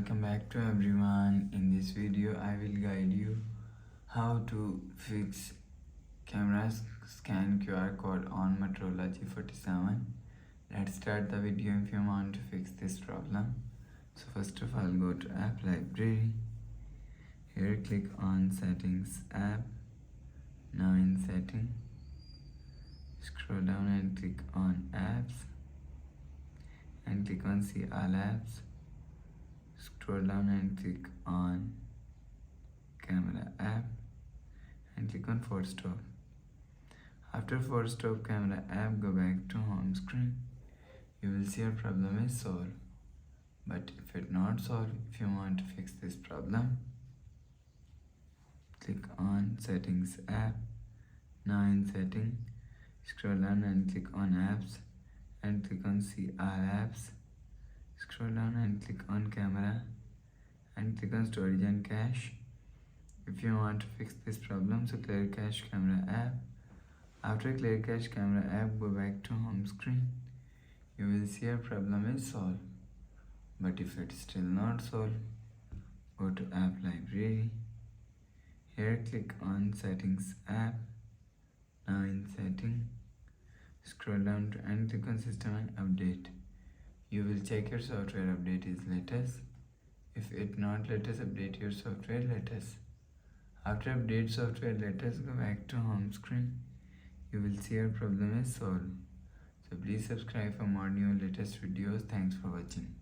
welcome back to everyone. In this video I will guide you how to fix camera scan QR code on Motorola G37. Let's start the video if you want to fix this problem. So first of all, go to app library. Here click on settings app. Now in setting, scroll down and click on apps and click on see all apps. Scroll down and click on camera app and click on force stop. After force stop camera app, go back to home screen. You will see your problem is solved. But if it not solved, if you want to fix this problem, click on settings app. Now in setting, scroll down and click on apps and click on see all apps. Scroll down and click on camera and click on storage and cache. If you want to fix this problem, so clear cache camera app. After clear cache camera app, go back to home screen. You will see your problem is solved. But if it's still not solved, go to app library. Here click on settings app. Now in setting, scroll down to and click on system and update. You will check your software update is latest. If it not latest, update your software latest. After update software latest, go back to home screen. You will see your problem is solved. So please subscribe for more new latest videos. Thanks for watching.